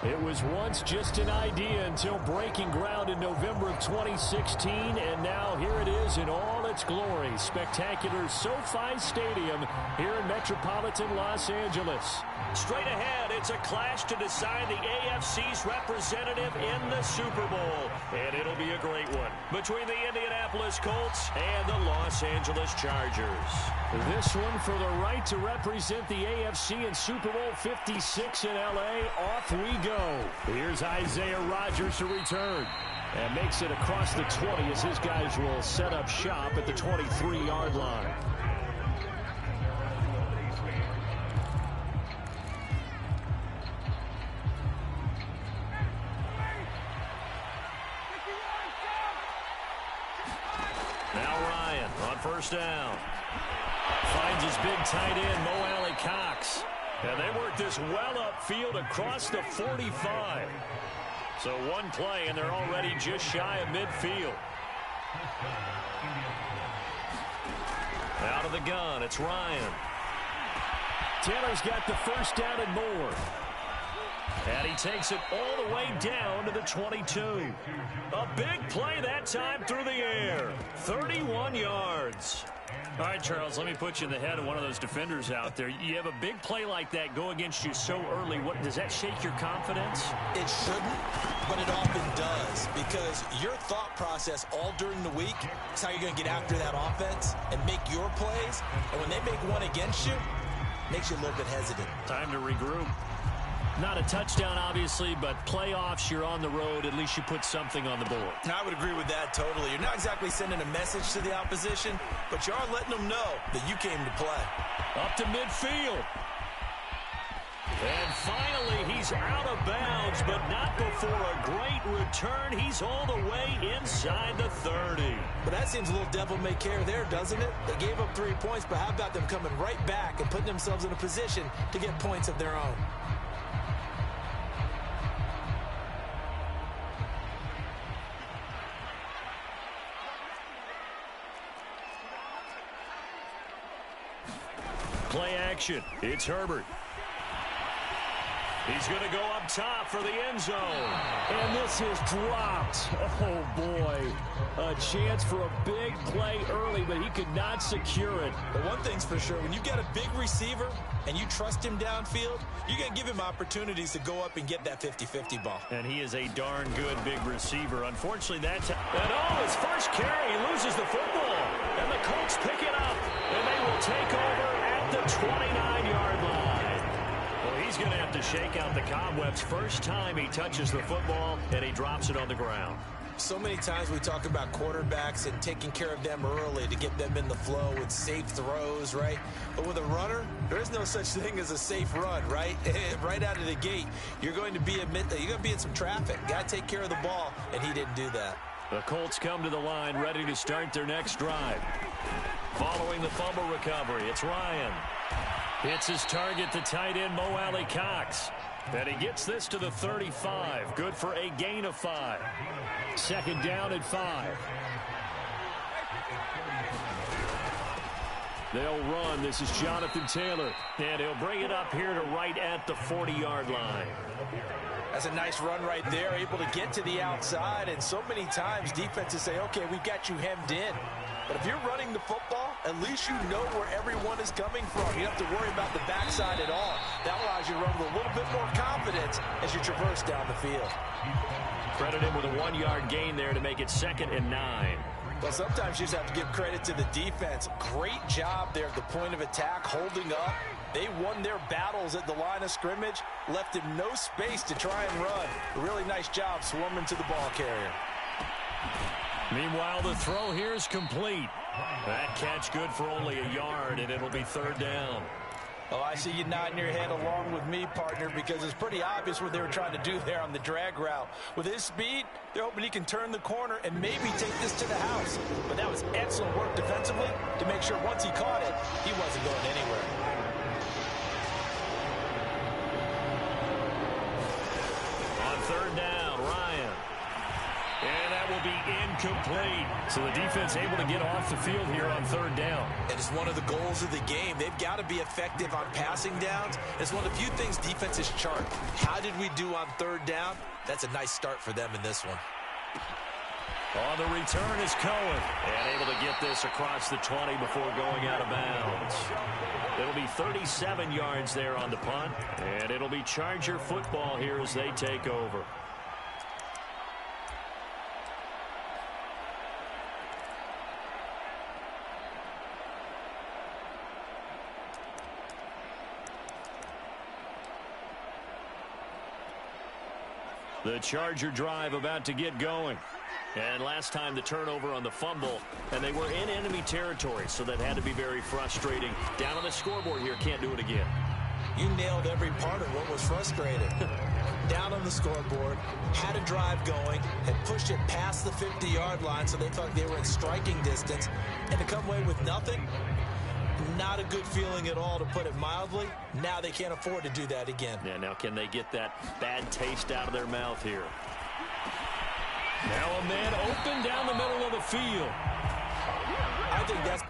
It was once just an idea until breaking ground in November of 2016, and now here it is in all its glory. Spectacular SoFi Stadium here in metropolitan Los Angeles. Straight ahead, it's a clash to decide the AFC's representative in the Super Bowl, and it'll be a great one between the Indianapolis Colts and the Los Angeles Chargers. This one for the right to represent the AFC in Super Bowl 56 in L.A. Off we go. Here's Isaiah Rodgers to return. And makes it across the 20 as his guys will set up shop at the 23-yard line. Now Ryan on first down. Finds his big tight end, Mo Alley Cox. And they work this well upfield across the 45. So one play, and they're already just shy of midfield. Out of the gun, it's Ryan. Taylor's got the first down and more. And he takes it all the way down to the 22. A big play that time through the air. 31 yards. All right, Charles, let me put you in the head of one of those defenders out there. You have a big play like that go against you so early. What does that shake your confidence? It shouldn't, but it often does, because your thought process all during the week is how you're going to get after that offense and make your plays. And when they make one against you, it makes you a little bit hesitant. Time to regroup. Not a touchdown, obviously, but playoffs, you're on the road. At least you put something on the board. I would agree with that totally. You're not exactly sending a message to the opposition, but you are letting them know that you came to play. Up to midfield. And finally, he's out of bounds, but not before a great return. He's all the way inside the 30. But that seems a little devil-may-care there, doesn't it? They gave up 3 points, but how about them coming right back and putting themselves in a position to get points of their own? Play action. It's Herbert. He's going to go up top for the end zone. And this is dropped. Oh, boy. A chance for a big play early, but he could not secure it. But one thing's for sure, when you get a big receiver and you trust him downfield, you're going to give him opportunities to go up and get that 50-50 ball. And he is a darn good big receiver. Unfortunately, that time. And oh, his first carry, he loses the football. And the Colts pick it up. And they will take over at the 29-yard line. Well, he's going to have to shake out the cobwebs first time he touches the football, and he drops it on the ground. So many times we talk about quarterbacks and taking care of them early to get them in the flow with safe throws, right? But with a runner, there is no such thing as a safe run, right? Right out of the gate, you're going to be in some traffic. Got to take care of the ball, and he didn't do that. The Colts come to the line ready to start their next drive. Following the fumble recovery, it's Ryan. Hits his target, the tight end, Mo Alley Cox. And he gets this to the 35. Good for a gain of 5. Second down at 5. They'll run. This is Jonathan Taylor. And he'll bring it up here to right at the 40-yard line. That's a nice run right there, able to get to the outside. And so many times defenses say, okay, we've got you hemmed in. But if you're running the football, at least you know where everyone is coming from. You don't have to worry about the backside at all. That allows you to run with a little bit more confidence as you traverse down the field. Credit him with a 1-yard gain there to make it 2nd and 9. Well, sometimes you just have to give credit to the defense. Great job there at the point of attack, holding up. They won their battles at the line of scrimmage, left him no space to try and run. A really nice job swarming to the ball carrier. Meanwhile, the throw here is complete. That catch good for only a yard, and it'll be 3rd down. Oh, I see you nodding your head along with me, partner, because it's pretty obvious what they were trying to do there on the drag route. With his speed, they're hoping he can turn the corner and maybe take this to the house. But that was excellent work defensively to make sure once he caught it, he wasn't going anywhere. On 3rd down, Ryan. And that will be incomplete. So the defense able to get off the field here on third down. It is one of the goals of the game. They've got to be effective on passing downs. It's one of the few things defenses chart. How did we do on third down? That's a nice start for them in this one. On the return is Cohen. And able to get this across the 20 before going out of bounds. It'll be 37 yards there on the punt. And it'll be Charger football here as they take over. The Charger drive about to get going. And last time the turnover on the fumble, and they were in enemy territory, so that had to be very frustrating. Down on the scoreboard here, can't do it again. You nailed every part of what was frustrating. Down on the scoreboard, had a drive going, had pushed it past the 50-yard line, so they thought they were in striking distance, and to come away with nothing, not a good feeling at all, to put it mildly. Now they can't afford to do that again. Yeah, now can they get that bad taste out of their mouth here? Now a man open down the middle of the field. I think that's...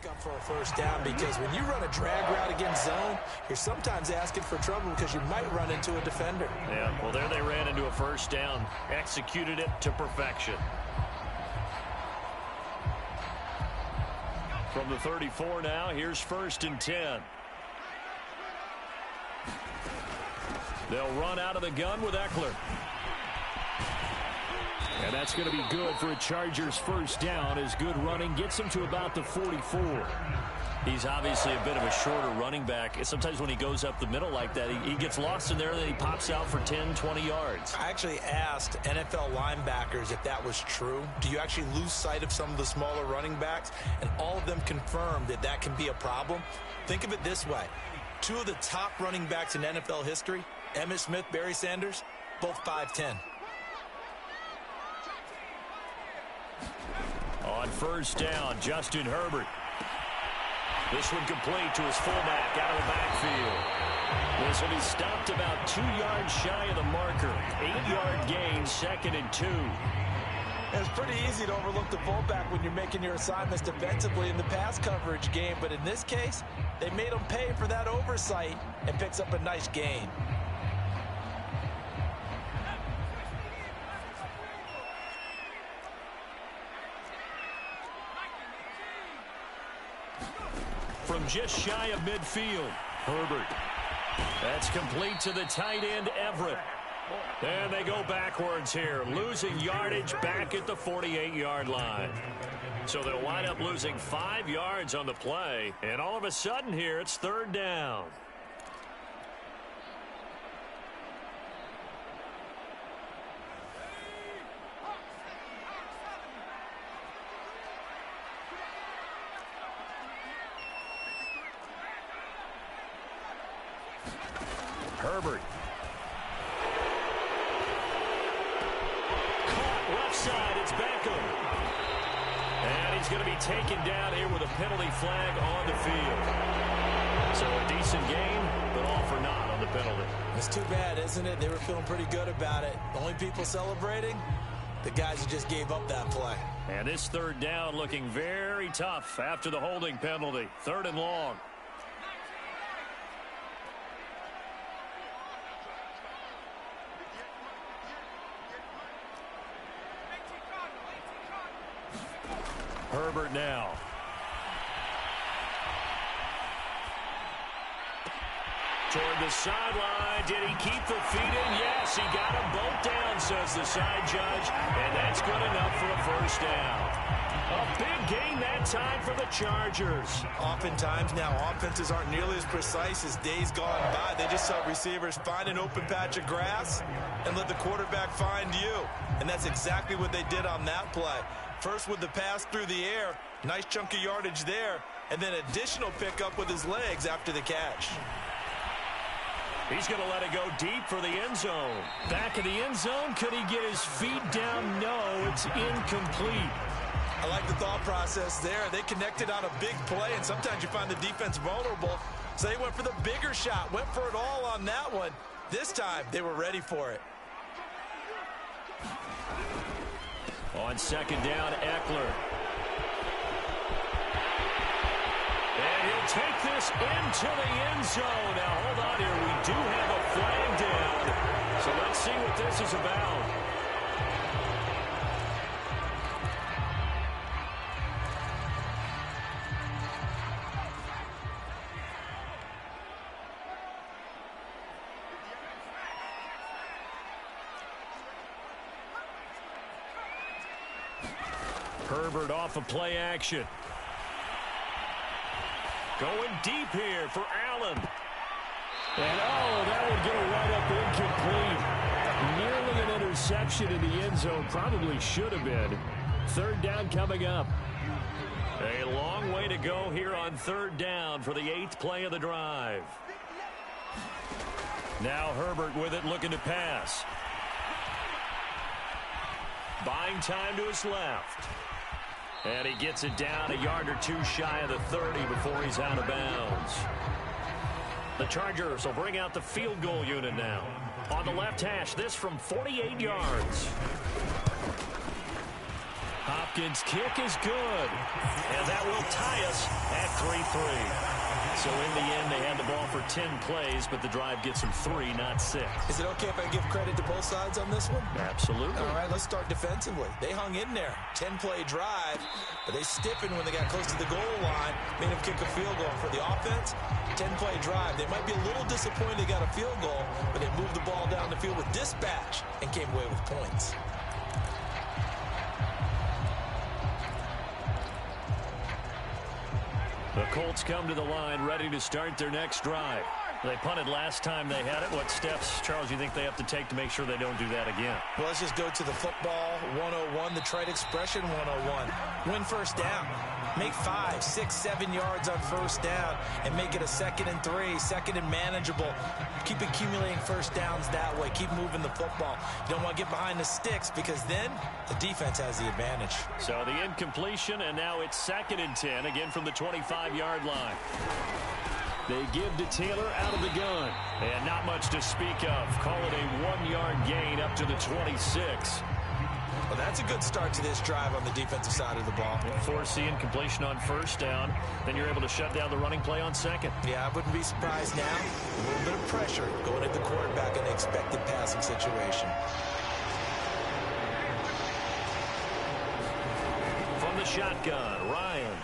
Pickup for a first down, because when you run a drag route against zone, you're sometimes asking for trouble because you might run into a defender. Yeah, well, there they ran into a first down, executed it to perfection. From the 34 now, here's 1st and 10. They'll run out of the gun with Eckler. And that's going to be good for a Chargers first down, as good running gets him to about the 44. He's obviously a bit of a shorter running back. Sometimes when he goes up the middle like that, he gets lost in there, and then he pops out for 10, 20 yards. I actually asked NFL linebackers if that was true. Do you actually lose sight of some of the smaller running backs? And all of them confirmed that that can be a problem. Think of it this way. 2 of the top running backs in NFL history, Emmitt Smith, Barry Sanders, both 5'10". On first down, Justin Herbert. This one complete to his fullback out of the backfield. This will be stopped about 2 yards shy of the marker. 8-yard gain, 2nd and 2. It's pretty easy to overlook the fullback when you're making your assignments defensively in the pass coverage game, but in this case, they made him pay for that oversight and picks up a nice gain. From just shy of midfield, Herbert. That's complete to the tight end, Everett. And they go backwards here, losing yardage back at the 48-yard line. So they'll wind up losing 5 yards on the play. And all of a sudden here, it's 3rd down. Herbert. Caught left side. It's Beckham. And he's going to be taken down here with a penalty flag on the field. So a decent game, but all for naught on the penalty. It's too bad, isn't it? They were feeling pretty good about it. The only people celebrating, the guys who just gave up that play. And this 3rd down looking very tough after the holding penalty. 3rd and long. Herbert now. Toward the sideline. Did he keep the feet in? Yes, he got them both down, says the side judge. And that's good enough for a first down. A big gain that time for the Chargers. Oftentimes now, offenses aren't nearly as precise as days gone by. They just saw receivers find an open patch of grass and let the quarterback find you. And that's exactly what they did on that play. First with the pass through the air, nice chunk of yardage there, and then additional pickup with his legs after the catch. He's going to let it go deep for the end zone. Back of the end zone, could he get his feet down? No, it's incomplete. I like the thought process there. They connected on a big play, and sometimes you find the defense vulnerable. So they went for the bigger shot, went for it all on that one. This time, they were ready for it. On second down, Eckler. And he'll take this into the end zone. Now, hold on here. We do have a flag down. So let's see what this is about. Herbert off of play action. Going deep here for Allen. And, oh, that would go right up incomplete. Nearly an interception in the end zone. Probably should have been. Third down coming up. A long way to go here on third down for the 8th play of the drive. Now Herbert with it, looking to pass. Buying time to his left. And he gets it down a yard or two shy of the 30 before he's out of bounds. The Chargers will bring out the field goal unit now. On the left hash, this from 48 yards. Hopkins' kick is good. And that will tie us at 3-3. So in the end, they had the ball for 10 plays, but the drive gets them 3, not 6. Is it okay if I give credit to both sides on this one? Absolutely. All right, let's start defensively. They hung in there. 10-play drive, but they stiffened when they got close to the goal line, made them kick a field goal. For the offense, 10-play drive. They might be a little disappointed they got a field goal, but they moved the ball down the field with dispatch and came away with points. The Colts come to the line ready to start their next drive. They punted last time they had it. What steps, Charles, you think they have to take to make sure they don't do that again? Well, let's just go to the football 101, the trade expression 101. Win first down. Make 5, 6, 7 yards on first down and make it a 2nd and 3, 2nd and manageable. Keep accumulating first downs that way. Keep moving the football. You don't want to get behind the sticks because then the defense has the advantage. So the incompletion, and now it's 2nd and 10, again from the 25-yard line. They give to Taylor out of the gun. And not much to speak of. Call it a 1-yard gain up to the 26. Well, that's a good start to this drive on the defensive side of the ball. Force the incompletion on first down. Then you're able to shut down the running play on second. Yeah, I wouldn't be surprised now. A little bit of pressure going at the quarterback in the expected passing situation. From the shotgun, Ryan.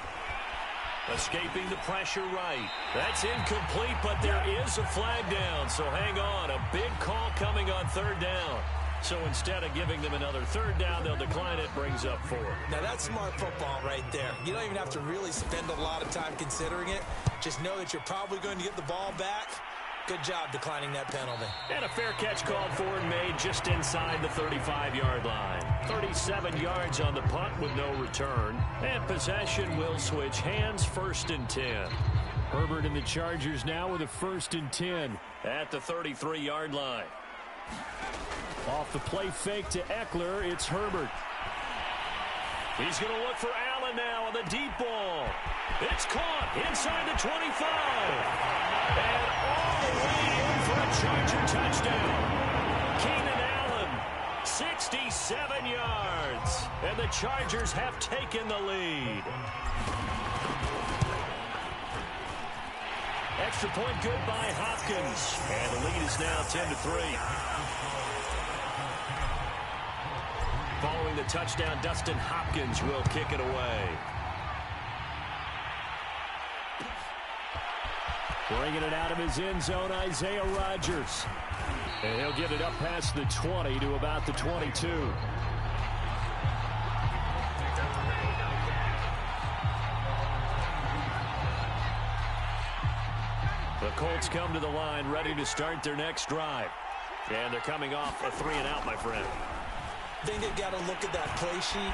Escaping the pressure right. That's incomplete, but there is a flag down. So hang on. A big call coming on third down. So instead of giving them another third down, they'll decline it. Brings up 4. Now that's smart football right there. You don't even have to really spend a lot of time considering it. Just know that you're probably going to get the ball back. Good job declining that penalty. And a fair catch called for and made just inside the 35-yard line. 37 yards on the punt with no return. And possession will switch hands, 1st and 10. Herbert and the Chargers now with a 1st and 10 at the 33-yard line. Off the play fake to Eckler, it's Herbert. He's going to look for Allen now on the deep ball. It's caught inside the 25. And all the way in for a Charger touchdown. Keenan Allen, 67 yards. And the Chargers have taken the lead. Extra point good by Hopkins. And the lead is now 10-3. Following the touchdown, Dustin Hopkins will kick it away. Bringing it out of his end zone, Isaiah Rodgers. And he'll get it up past the 20 to about the 22. Colts come to the line ready to start their next drive. And they're coming off a 3-and-out, my friend. I think they've got to look at that play sheet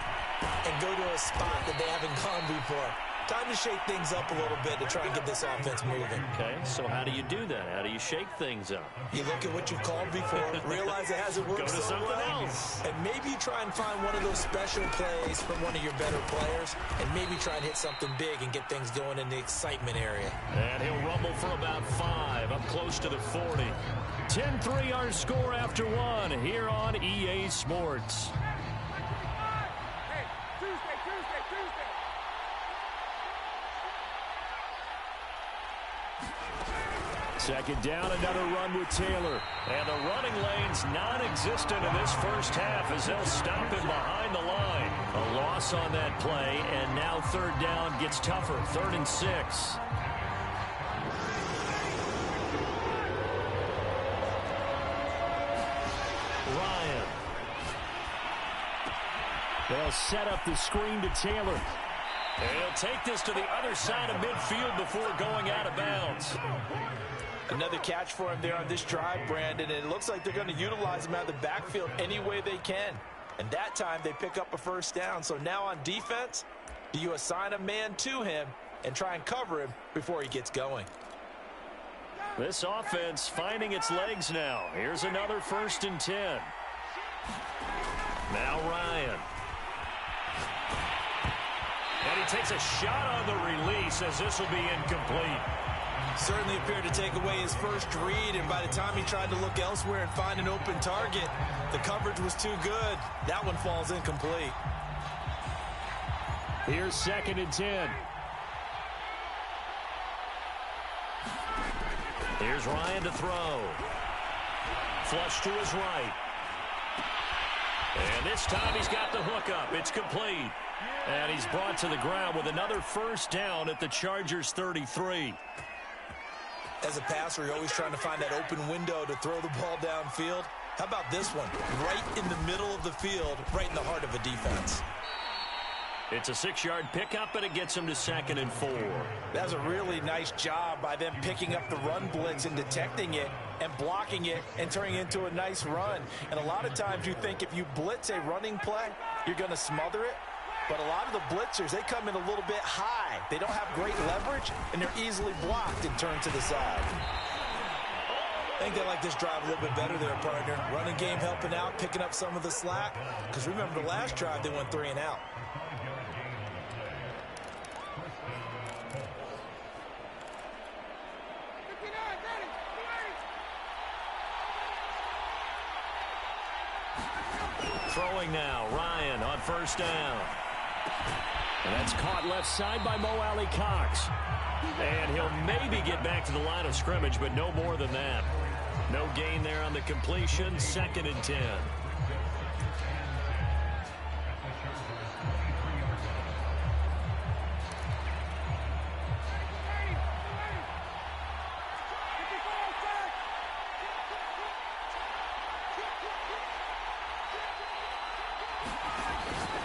and go to a spot that they haven't gone before. Time to shake things up a little bit to try and get this offense moving. Okay, so how do you do that? How do you shake things up? You look at what you've called before, realize it hasn't worked so something well, else. And maybe you try and find one of those special plays from one of your better players, and maybe try and hit something big and get things going in the excitement area. And he'll rumble for about 5, up close to the 40. 10-3 our score after 1 here on EA Sports. Second down, another run with Taylor. And the running lane's non-existent in this first half as they'll stop him behind the line. A loss on that play, and now third down gets tougher. 3rd and 6. Ryan. They'll set up the screen to Taylor. And he'll take this to the other side of midfield before going out of bounds. Another catch for him there on this drive, Brandon, and it looks like they're going to utilize him out of the backfield any way they can. And that time they pick up a first down. So now on defense, do you assign a man to him and try and cover him before he gets going? This offense finding its legs now. Here's another 1st and 10. Now Ryan. And he takes a shot on the release as this will be incomplete. Certainly appeared to take away his first read, and by the time he tried to look elsewhere and find an open target, the coverage was too good. That one falls incomplete. Here's 2nd and 10. Here's Ryan to throw. Flush to his right. And this time he's got the hook up. It's complete. And he's brought to the ground with another first down at the Chargers' 33. As a passer, you're always trying to find that open window to throw the ball downfield. How about this one? Right in the middle of the field, right in the heart of a defense. It's a 6-yard pickup, and it gets him to 2nd and 4. That's a really nice job by them picking up the run blitz and detecting it and blocking it and turning it into a nice run. And a lot of times you think if you blitz a running play, you're going to smother it. But a lot of the blitzers, they come in a little bit high. They don't have great leverage, and they're easily blocked and turned to the side. I think they like this drive a little bit better there, partner. Running game helping out, picking up some of the slack. Because remember, the last drive, they went 3-and-out. Throwing now, Ryan on 1st down. And that's caught left side by Mo Alley Cox. And he'll maybe get back to the line of scrimmage, but no more than that. No gain there on the completion, 2nd and 10.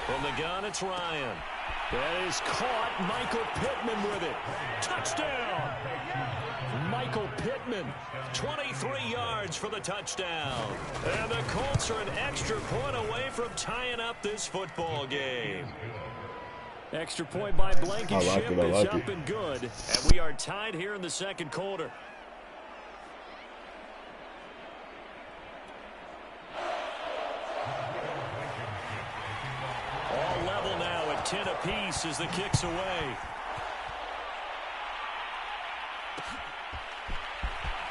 From the gun, it's Ryan. That is caught. Michael Pittman with it. Touchdown! Michael Pittman, 23 yards for the touchdown. And the Colts are an extra point away from tying up this football game. Extra point by Blankenship is up and good. And we are tied here in the 2nd quarter. All level now at 10 apiece as the kick's away.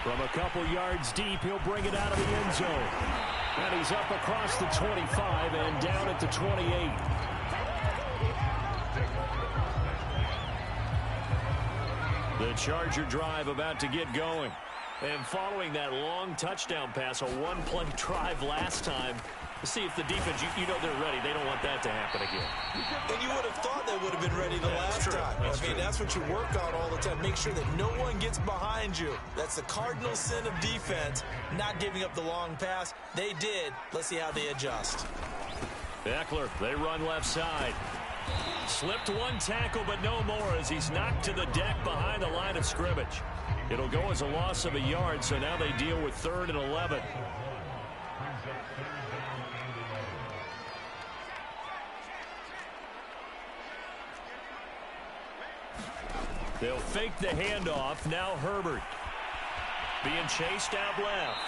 From a couple yards deep, he'll bring it out of the end zone. And he's up across the 25 and down at the 28. The Charger drive about to get going. And following that long touchdown pass, a one-play drive last time, to see if the defense, you know they're ready. They don't want that to happen again. And you would have thought they would have been ready the last time. That's what you work on all the time. Make sure that no one gets behind you. That's the cardinal sin of defense, not giving up the long pass. They did. Let's see how they adjust. Eckler, they run left side. Slipped one tackle, but no more as he's knocked to the deck behind the line of scrimmage. It'll go as a loss of a yard, so now they deal with 3rd and 11. They'll fake the handoff. Now Herbert being chased out left.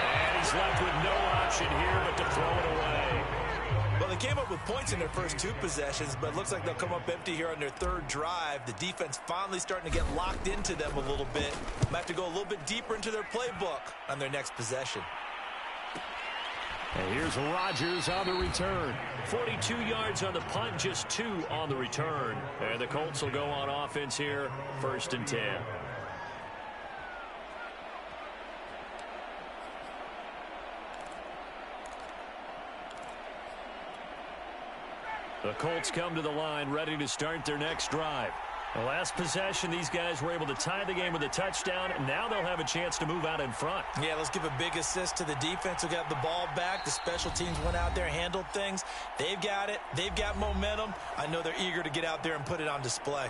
And he's left with no option here but to throw it away. Well, they came up with points in their first 2 possessions, but it looks like they'll come up empty here on their 3rd drive. The defense finally starting to get locked into them a little bit. Might have to go a little bit deeper into their playbook on their next possession. And here's Rodgers on the return. 42 yards on the punt, just 2 on the return. And the Colts will go on offense here, 1st and 10. The Colts come to the line, ready to start their next drive. The last possession, these guys were able to tie the game with a touchdown, and now they'll have a chance to move out in front. Yeah, let's give a big assist to the defense who got the ball back. The special teams went out there, handled things. They've got it. They've got momentum. I know they're eager to get out there and put it on display.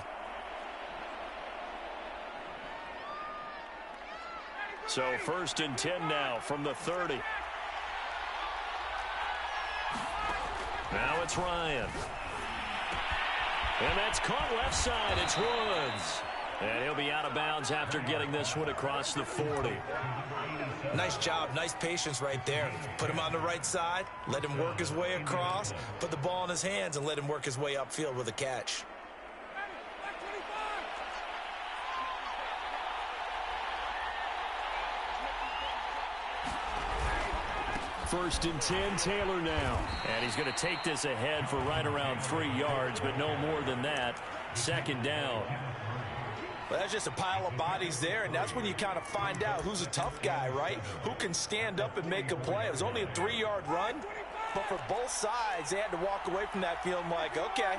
So 1st and 10 now from the 30. Now it's Ryan. And that's caught left side. It's Woods. And he'll be out of bounds after getting this one across the 40. Nice job. Nice patience right there. Put him on the right side. Let him work his way across. Put the ball in his hands and let him work his way upfield with a catch. First and 10, Taylor now. And he's going to take this ahead for right around 3 yards, but no more than that. 2nd down. Well, that's just a pile of bodies there, and that's when you kind of find out who's a tough guy, right? Who can stand up and make a play. It was only a 3-yard run, but for both sides, they had to walk away from that feeling like, okay,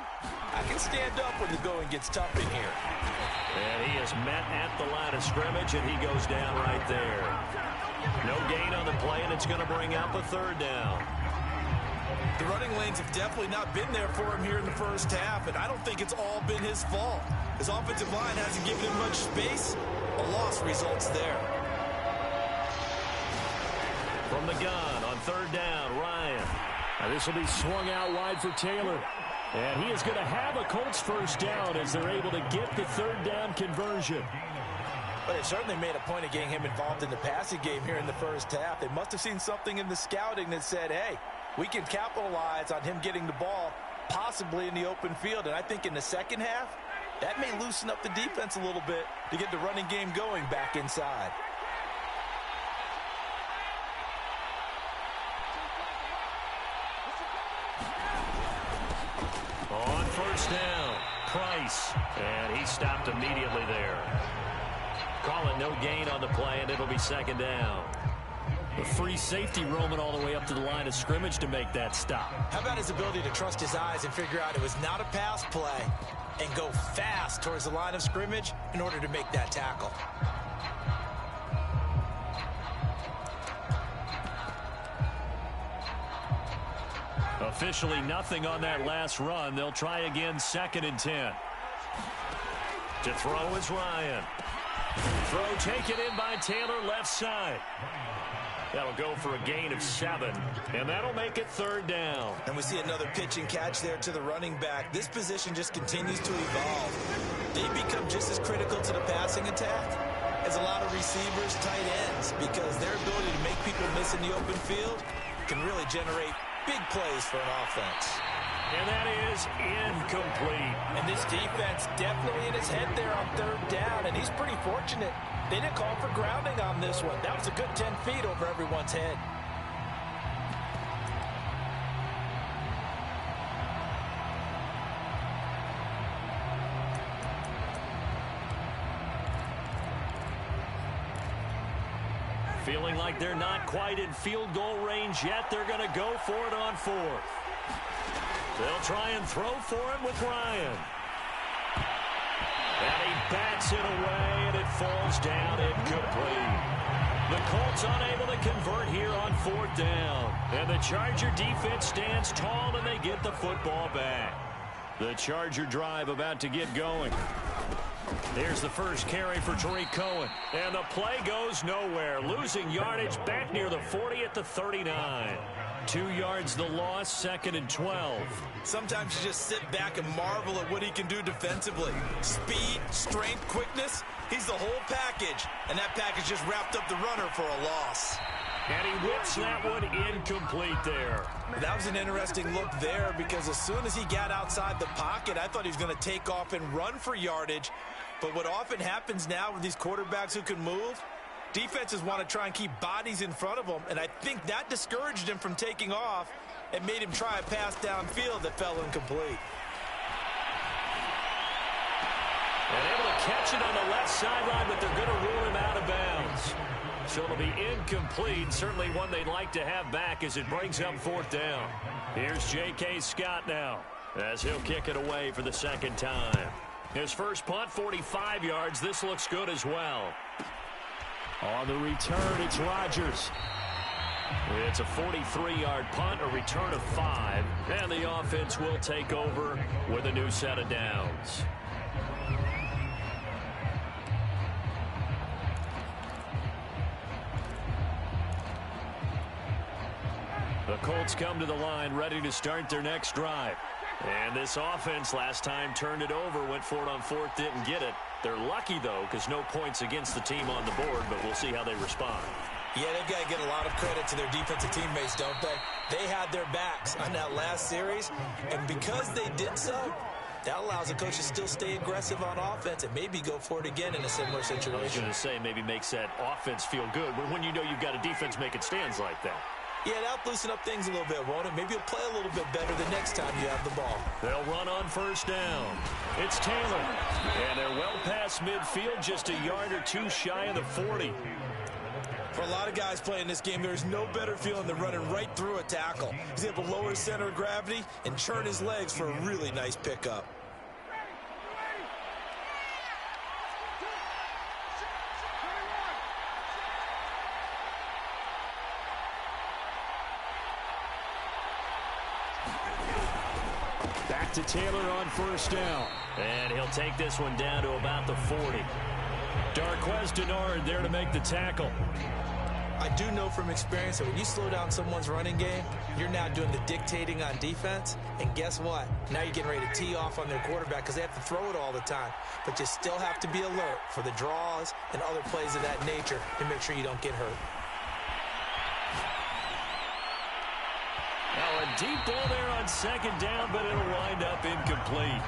I can stand up when the going gets tough in here. And he is met at the line of scrimmage, and he goes down right there. No gain on the play, and it's going to bring up a 3rd down. The running lanes have definitely not been there for him here in the first half, and I don't think it's all been his fault. His offensive line hasn't given him much space. A loss results there. From the gun on 3rd down, Ryan. Now this will be swung out wide for Taylor. And he is going to have a Colts 1st down as they're able to get the 3rd down conversion. But they certainly made a point of getting him involved in the passing game here in the first half. They must have seen something in the scouting that said, hey, we can capitalize on him getting the ball possibly in the open field. And I think in the second half, that may loosen up the defense a little bit to get the running game going back inside. On 1st down, Price. And he stopped immediately there. Call it no gain on the play, and it'll be 2nd down. The free safety roaming all the way up to the line of scrimmage to make that stop. How about his ability to trust his eyes and figure out it was not a pass play and go fast towards the line of scrimmage in order to make that tackle. Officially nothing on that last run. They'll try again 2nd and 10. To throw is Ryan. Throw taken in by Taylor left side. That'll go for a gain of 7, and that'll make it 3rd down. And we see another pitch and catch there to the running back. This position just continues to evolve. They become just as critical to the passing attack as a lot of receivers, tight ends, because their ability to make people miss in the open field can really generate big plays for an offense. And that is incomplete. And this defense definitely in his head there on 3rd down, and he's pretty fortunate. They didn't call for grounding on this one. That was a good 10 feet over everyone's head. Feeling like they're not quite in field goal range yet. They're going to go for it on 4th. They'll try and throw for him with Ryan. And he bats it away, and it falls down incomplete. The Colts unable to convert here on 4th down. And the Charger defense stands tall, and they get the football back. The Charger drive about to get going. Here's the first carry for Tariq Cohen. And the play goes nowhere. Losing yardage back near the 40 at the 39. 2 yards the loss, 2nd and 12. Sometimes you just sit back and marvel at what he can do defensively. Speed, strength, quickness. He's the whole package. And that package just wrapped up the runner for a loss. And he whips that one incomplete there. That was an interesting look there because as soon as he got outside the pocket, I thought he was going to take off and run for yardage. But what often happens now with these quarterbacks who can move, defenses want to try and keep bodies in front of them, and I think that discouraged him from taking off and made him try a pass downfield that fell incomplete. And able to catch it on the left sideline, but they're going to rule him out of bounds. So it'll be incomplete, certainly one they'd like to have back as it brings up 4th down. Here's J.K. Scott now as he'll kick it away for the 2nd time. His first punt, 45 yards. This looks good as well. On the return, it's Rodgers. It's a 43-yard punt, a return of 5, and the offense will take over with a new set of downs. The Colts come to the line ready to start their next drive. And this offense last time turned it over, went for it on 4th, didn't get it. They're lucky, though, because no points against the team on the board, but we'll see how they respond. Yeah, they've got to get a lot of credit to their defensive teammates, don't they? They had their backs on that last series, and because they did so, that allows the coach to still stay aggressive on offense and maybe go for it again in a similar situation. I was going to say maybe makes that offense feel good when you know you've got a defense making stands like that. Yeah, that'll loosen up things a little bit, won't it? Maybe you'll play a little bit better the next time you have the ball. They'll run on 1st down. It's Taylor. And they're well past midfield, just a yard or 2 shy of the 40. For a lot of guys playing this game, there's no better feeling than running right through a tackle. He's able to lower his center of gravity and churn his legs for a really nice pickup. Back to Taylor on 1st down. And he'll take this one down to about the 40. Darquez Denard there to make the tackle. I do know from experience that when you slow down someone's running game, you're now doing the dictating on defense. And guess what? Now you're getting ready to tee off on their quarterback because they have to throw it all the time. But you still have to be alert for the draws and other plays of that nature to make sure you don't get hurt. Now a deep ball there on 2nd down, but it'll wind up incomplete.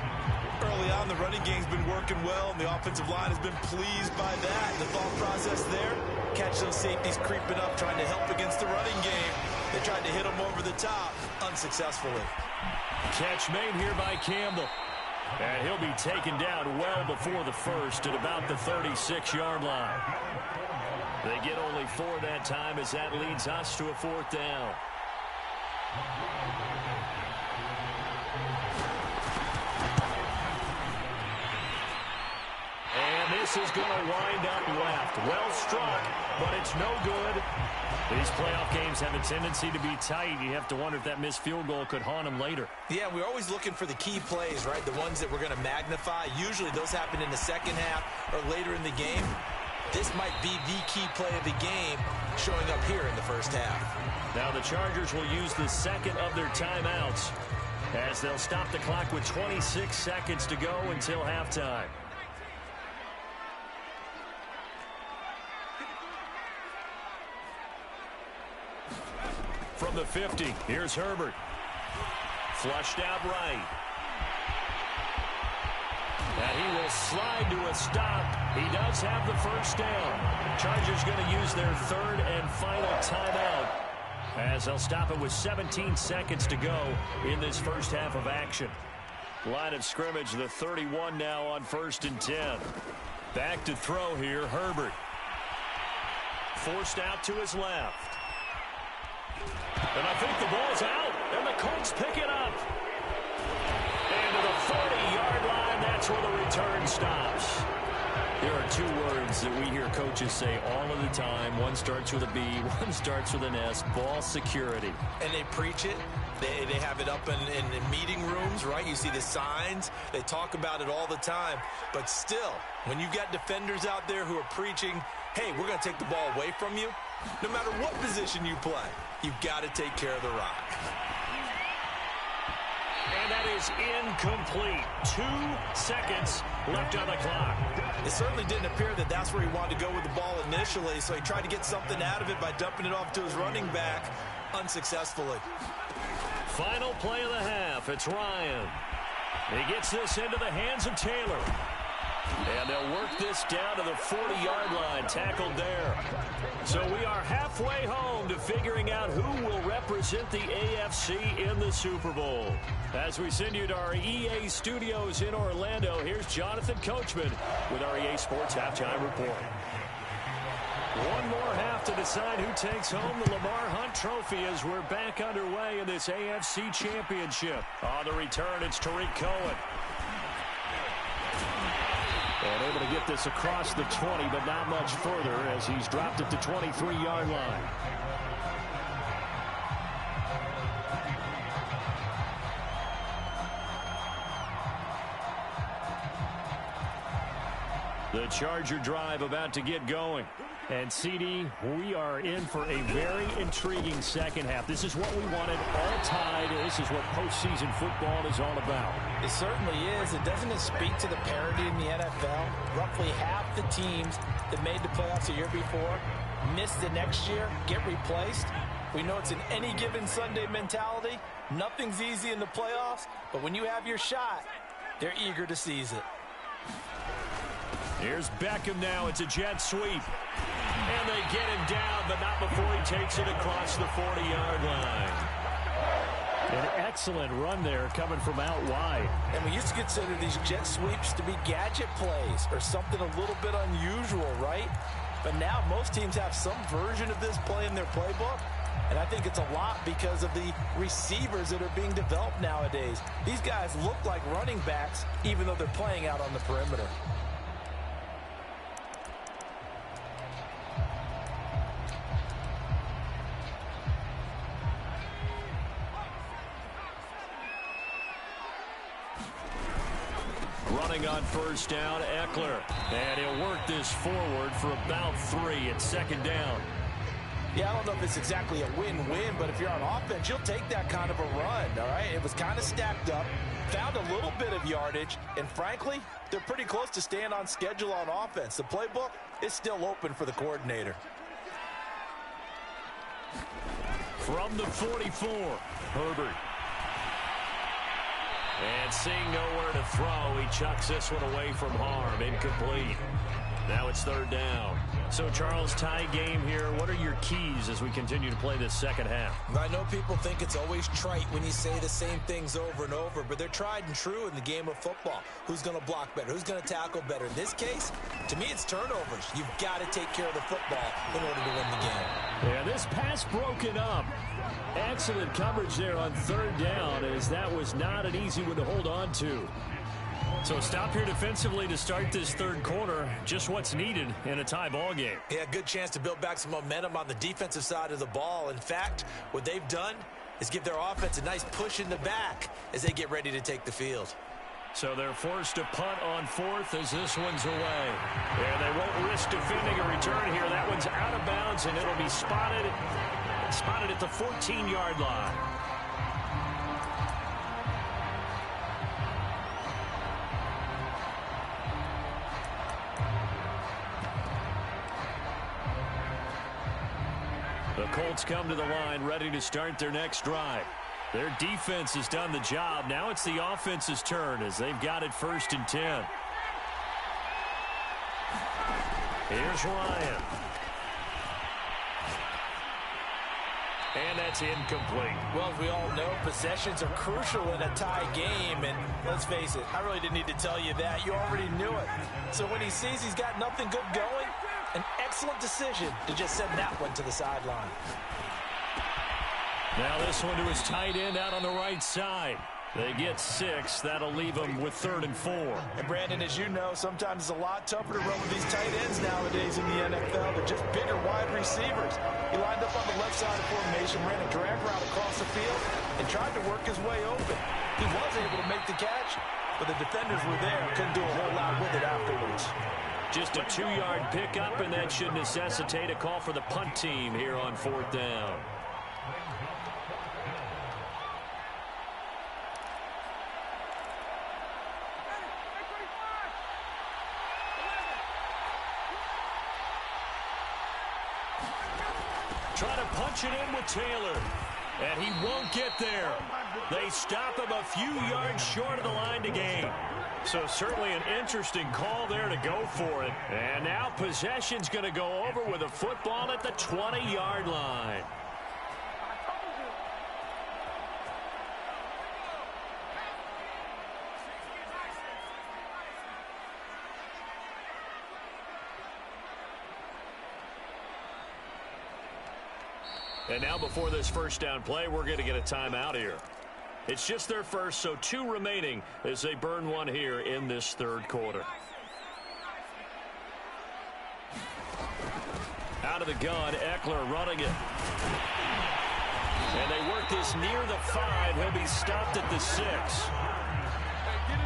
Early on, the running game's been working well, and the offensive line has been pleased by that. The thought process there, catch those safeties creeping up, trying to help against the running game. They tried to hit them over the top, unsuccessfully. Catch made here by Campbell. And he'll be taken down well before the 1st at about the 36-yard line. They get only 4 that time as that leads us to a 4th down. And this is going to wind up left. Well struck, but it's no good. These playoff games have a tendency to be tight. You have to wonder if that missed field goal could haunt them later. Yeah, we're always looking for the key plays, right? The ones that we're going to magnify. Usually those happen in the 2nd half or later in the game. This might be the key play of the game showing up here in the 1st half. Now the Chargers will use the 2nd of their timeouts as they'll stop the clock with 26 seconds to go until halftime. From the 50, here's Herbert. Flushed out right. And he will slide to a stop. He does have the 1st down. Chargers going to use their 3rd and final timeout as they'll stop it with 17 seconds to go in this 1st half of action. Line of scrimmage, the 31 now on 1st and 10. Back to throw here, Herbert. Forced out to his left. And I think the ball's out, and the Colts pick it up. And to the 40-yard line, that's where the return stops. There are two words that we hear coaches say all of the time. One starts with a B, one starts with an S, ball security. And they preach it. They have it up in meeting rooms, right? You see the signs. They talk about it all the time. But still, when you got defenders out there who are preaching, hey, we're going to take the ball away from you, no matter what position you play, you've got to take care of the rock. And that is incomplete. 2 seconds left on the clock. It certainly didn't appear that that's where he wanted to go with the ball initially, so he tried to get something out of it by dumping it off to his running back unsuccessfully. Final play of the half. It's Ryan. He gets this into the hands of Taylor. And they'll work this down to the 40-yard line, tackled there. So we are halfway home to figuring out who will represent the AFC in the Super Bowl. As we send you to our EA studios in Orlando, here's Jonathan Coachman with our EA Sports Halftime Report. One more half to decide who takes home the Lamar Hunt Trophy as we're back underway in this AFC Championship. On the return, it's Tariq Cohen. And able to get this across the 20, but not much further as he's dropped at the 23-yard line. The Charger drive about to get going. And, CD, we are in for a very intriguing second half. This is what we wanted, all tied. This is what postseason football is all about. It certainly is. And doesn't it speak to the parity in the NFL? Roughly half the teams that made the playoffs the year before miss the next year, get replaced. We know it's an any given Sunday mentality. Nothing's easy in the playoffs, but when you have your shot, they're eager to seize it. Here's Beckham now. It's a jet sweep. And they get him down, but not before he takes it across the 40-yard line. An excellent run there coming from out wide. And we used to consider these jet sweeps to be gadget plays or something a little bit unusual, right? But now most teams have some version of this play in their playbook. And I think it's a lot because of the receivers that are being developed nowadays. These guys look like running backs even though they're playing out on the perimeter. Running on first down, Eckler. And he'll work this forward for about 3. It's second down. Yeah, I don't know if it's exactly a win-win, but if you're on offense, you'll take that kind of a run, all right? It was kind of stacked up, found a little bit of yardage, and frankly, they're pretty close to staying on schedule on offense. The playbook is still open for the coordinator. From the 44, Herbert. And seeing nowhere to throw, he chucks this one away from harm. Incomplete. Now it's third down. So, Charles, tie game here. What are your keys as we continue to play this second half? I know people think it's always trite when you say the same things over and over, but they're tried and true in the game of football. Who's going to block better? Who's going to tackle better? In this case, to me, it's turnovers. You've got to take care of the football in order to win the game. Yeah, this pass broken up. Excellent coverage there on third down, as that was not an easy one to hold on to. So stop here defensively to start this third quarter. Just what's needed in a tie ball game. Yeah, good chance to build back some momentum on the defensive side of the ball. In fact, what they've done is give their offense a nice push in the back as they get ready to take the field. So they're forced to punt on fourth as this one's away. And they won't risk defending a return here. That one's out of bounds, and it'll be spotted at the 14-yard line. The Colts come to the line ready to start their next drive. Their defense has done the job. Now it's the offense's turn as they've got it 1st and 10. Here's Ryan. And that's incomplete. Well, as we all know, possessions are crucial in a tie game. And let's face it, I really didn't need to tell you that. You already knew it. So when he sees he's got nothing good going, an excellent decision to just send that one to the sideline. Now this one to his tight end out on the right side. They get 6. That'll leave them with 3rd and 4. And Brandon, as you know, sometimes it's a lot tougher to run with these tight ends nowadays in the NFL. They're just bigger wide receivers. He lined up on the left side of formation, ran a drag route across the field, and tried to work his way open. He was able to make the catch, but the defenders were there. Couldn't do a whole lot with it afterwards. Just a 2-yard pickup, and that should necessitate a call for the punt team here on 4th down. Try to punch it in with Taylor, and he won't get there. They stop him a few yards short of the line to gain. So certainly an interesting call there to go for it. And now possession's going to go over with a football at the 20-yard line. And now before this first down play, we're going to get a timeout here. It's just their first, so 2 remaining as they burn one here in this 3rd quarter. Out of the gun, Eckler running it. And they work this near the 5. He'll be stopped at the 6.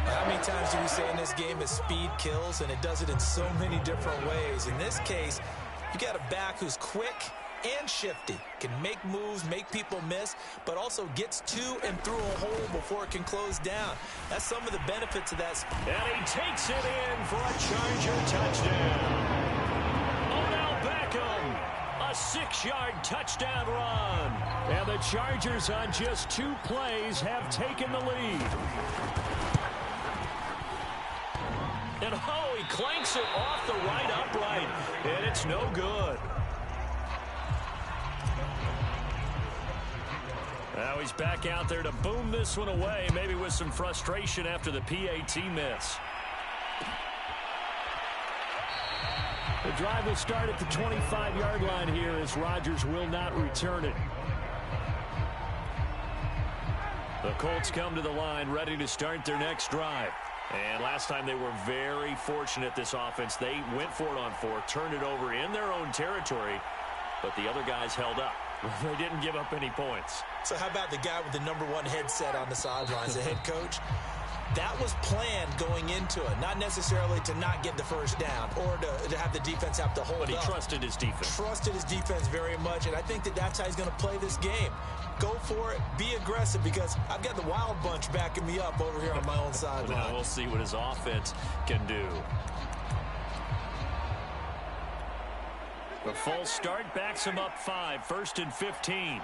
How many times do we say in this game that speed kills, and it does it in so many different ways? In this case, you got a back who's quick and shifty, can make moves, make people miss, but also gets to and through a hole before it can close down. That's some of the benefits of that. And he takes it in for a Charger touchdown. Odell Beckham, a 6-yard touchdown run. And the Chargers on just 2 plays have taken the lead. And oh, he clanks it off the right upright, and it's no good. Now he's back out there to boom this one away, maybe with some frustration after the PAT miss. The drive will start at the 25-yard line here as Rodgers will not return it. The Colts come to the line ready to start their next drive. And last time they were very fortunate, this offense. They went for it on 4, turned it over in their own territory, but the other guys held up. They didn't give up any points. So how about the guy with the #1 headset on the sidelines, the head coach? That was planned going into it, not necessarily to not get the first down or to have the defense have to hold up. But he trusted his defense. Trusted his defense very much, and I think that that's how he's going to play this game. Go for it, be aggressive, because I've got the wild bunch backing me up over here on my own sideline. Now we'll see what his offense can do. The false start backs him up 5, 1st and 15.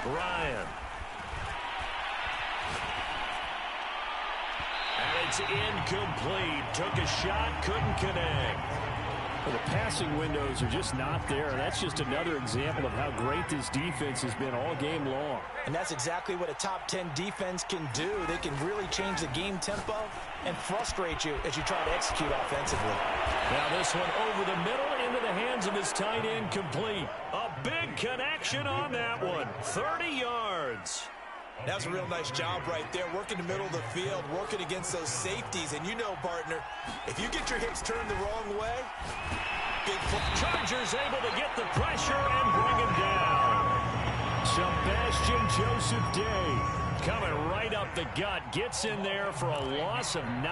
Ryan. And it's incomplete. Took a shot, couldn't connect. Well, the passing windows are just not there. That's just another example of how great this defense has been all game long. And that's exactly what a top 10 defense can do. They can really change the game tempo and frustrate you as you try to execute offensively. Now this one over the middle into the hands of his tight end, complete. A big connection on that one. 30 yards. That's a real nice job right there, working the middle of the field, working against those safeties. And you know, partner, if you get your hips turned the wrong way, big play. Chargers able to get the pressure and bring him down. Sebastian Joseph Day coming right up the gut, gets in there for a loss of 9.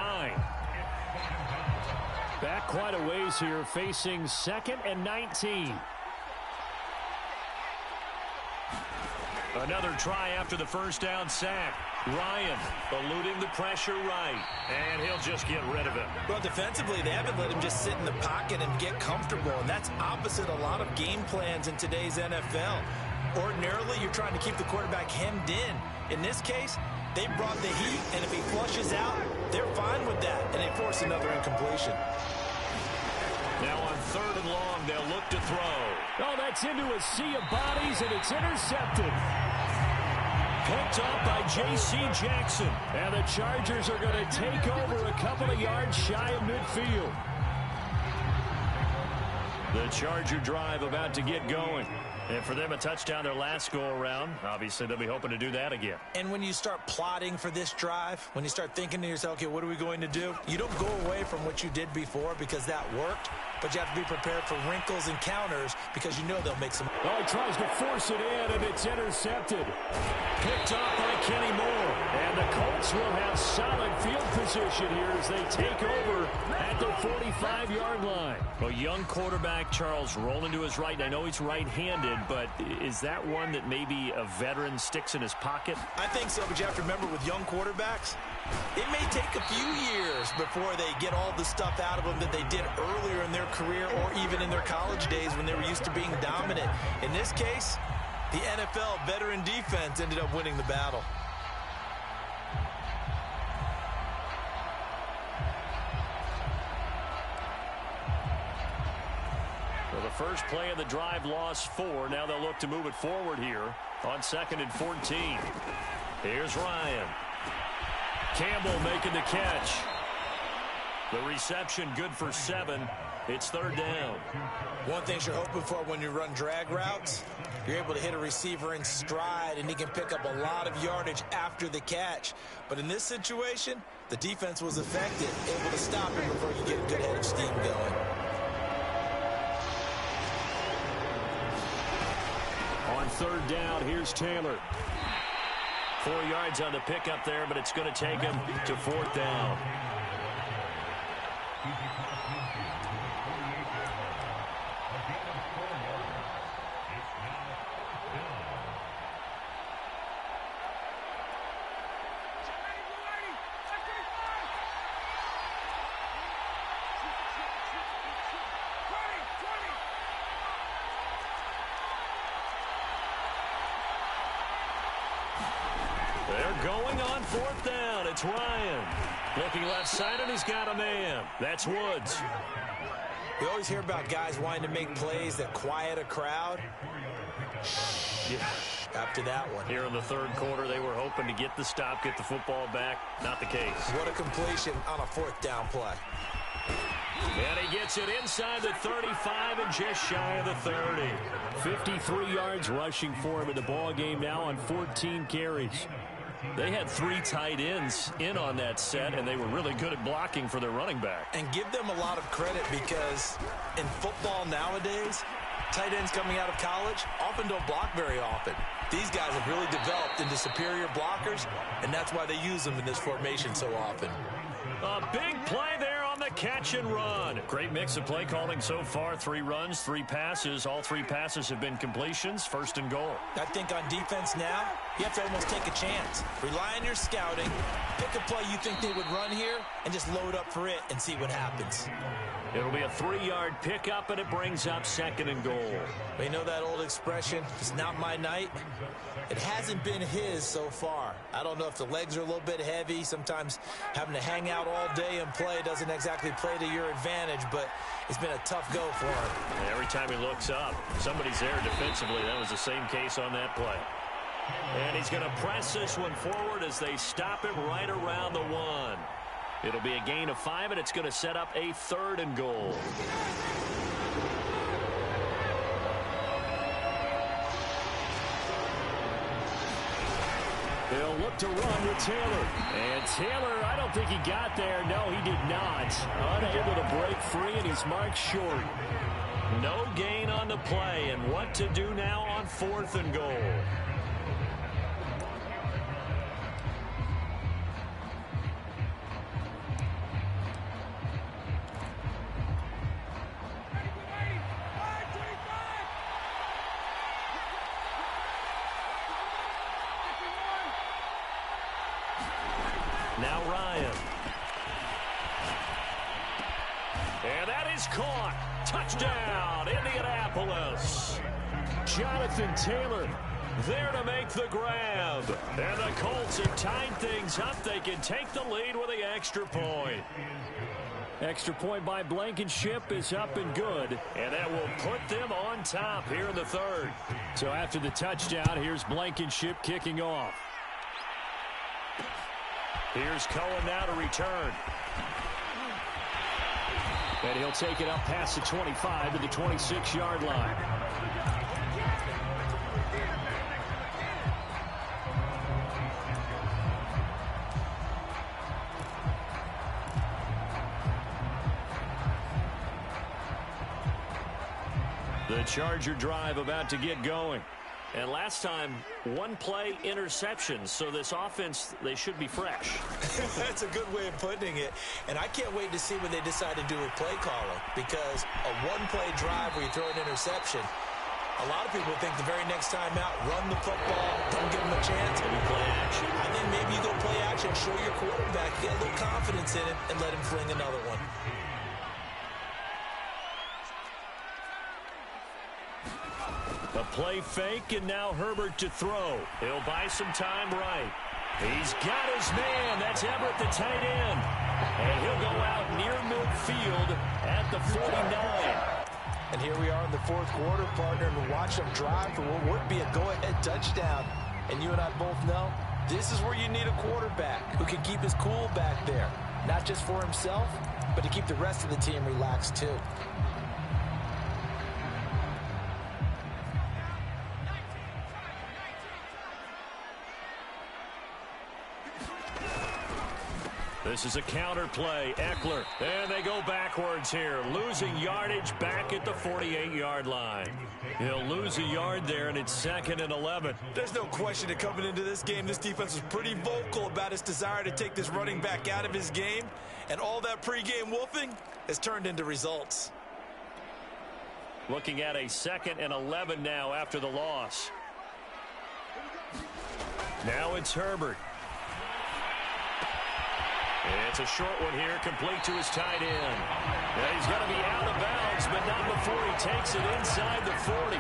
Back quite a ways here, facing 2nd and 19. Another try after the first down sack. Ryan eluding the pressure right, and he'll just get rid of it. Well, defensively, they haven't let him just sit in the pocket and get comfortable, and that's opposite a lot of game plans in today's NFL. Ordinarily, you're trying to keep the quarterback hemmed in. In this case, they brought the heat, and if he flushes out, they're fine with that, and they force another incompletion. Now on 3rd and long, they'll look to throw. Oh, that's into a sea of bodies, and it's intercepted. Picked up by J.C. Jackson. And the Chargers are going to take over a couple of yards shy of midfield. The Charger drive about to get going. And for them, a touchdown their last go-around. Obviously, they'll be hoping to do that again. And when you start plotting for this drive, when you start thinking to yourself, okay, what are we going to do? You don't go away from what you did before because that worked, but you have to be prepared for wrinkles and counters because you know they'll make some. Oh, he tries to force it in, and it's intercepted. Picked off by Kenny Moore. And the Colts will have solid field position here as they take over at the 45-yard line. A young quarterback, Charles, rolling to his right. And I know he's right-handed, but is that one that maybe a veteran sticks in his pocket? I think so, but you have to remember with young quarterbacks, it may take a few years before they get all the stuff out of them that they did earlier in their career or even in their college days when they were used to being dominant. In this case, the NFL veteran defense ended up winning the battle. Well, the first play of the drive lost 4. Now they'll look to move it forward here on 2nd and 14. Here's Ryan. Campbell making the catch. The reception good for 7. It's 3rd down. One thing you're hoping for when you run drag routes, you're able to hit a receiver in stride, and he can pick up a lot of yardage after the catch. But in this situation, the defense was effective, able to stop him before you get a good head of steam going. On 3rd down, here's Taylor. 4 yards on the pickup there, but it's going to take him to 4th down. Going on 4th down. It's Ryan. Looking left side, and he's got a man. That's Woods. We always hear about guys wanting to make plays that quiet a crowd. Yeah. After that one. Here in the 3rd quarter, they were hoping to get the stop, get the football back. Not the case. What a completion on a 4th down play. And he gets it inside the 35 and just shy of the 30. 53 yards rushing for him in the ball game now on 14 carries. They had 3 tight ends in on that set, and they were really good at blocking for their running back. And give them a lot of credit because in football nowadays, tight ends coming out of college often don't block very often. These guys have really developed into superior blockers, and that's why they use them in this formation so often. A big play there on the catch and run. Great mix of play calling so far. 3 runs, 3 passes. All 3 passes have been completions. 1st and goal. I think on defense now, you have to almost take a chance. Rely on your scouting. Pick a play you think they would run here and just load up for it and see what happens. It'll be a 3-yard pickup, and it brings up 2nd and goal. You know that old expression, it's not my night? It hasn't been his so far. I don't know if the legs are a little bit heavy. Sometimes having to hang out all day and play doesn't exactly play to your advantage, but it's been a tough go for him. And every time he looks up, somebody's there defensively. That was the same case on that play. And he's going to press this one forward as they stop him right around the 1. It'll be a gain of 5, and it's going to set up a 3rd and goal. They'll look to run with Taylor. And Taylor, I don't think he got there. No, he did not. Unable to break free, and he's marked short. No gain on the play, and what to do now on 4th and goal. Now Ryan. And that is caught. Touchdown, Indianapolis. Jonathan Taylor there to make the grab. And the Colts have tied things up. They can take the lead with the extra point. Extra point by Blankenship is up and good. And that will put them on top here in the 3rd. So after the touchdown, here's Blankenship kicking off. Here's Cohen now to return. And he'll take it up past the 25 to the 26-yard line. Charger drive about to get going. And last time, one play interception. So this offense, they should be fresh. That's a good way of putting it. And I can't wait to see what they decide to do with play calling. Because a one-play drive where you throw an interception, a lot of people think the very next time out, run the football, don't give them a chance. Maybe play action. I think maybe you go play action, show your quarterback, get a little confidence in it, and let him fling another one. A play fake, and now Herbert to throw. He'll buy some time right. He's got his man. That's Everett, the tight end. And he'll go out near midfield at the 49. And here we are in the fourth quarter, partner, and we watch them drive for what would be a go-ahead touchdown. And you and I both know this is where you need a quarterback who can keep his cool back there. Not just for himself, but to keep the rest of the team relaxed too. This is a counter play. Eckler. And they go backwards here. Losing yardage back at the 48-yard line. He'll lose a yard there, and it's 2nd and 11. There's no question that coming into this game, this defense was pretty vocal about its desire to take this running back out of his game. And all that pregame wolfing has turned into results. Looking at a 2nd and 11 now after the loss. Now it's Herbert. It's a short one here, complete to his tight end. Yeah, he's going to be out of bounds, but not before he takes it inside the 40.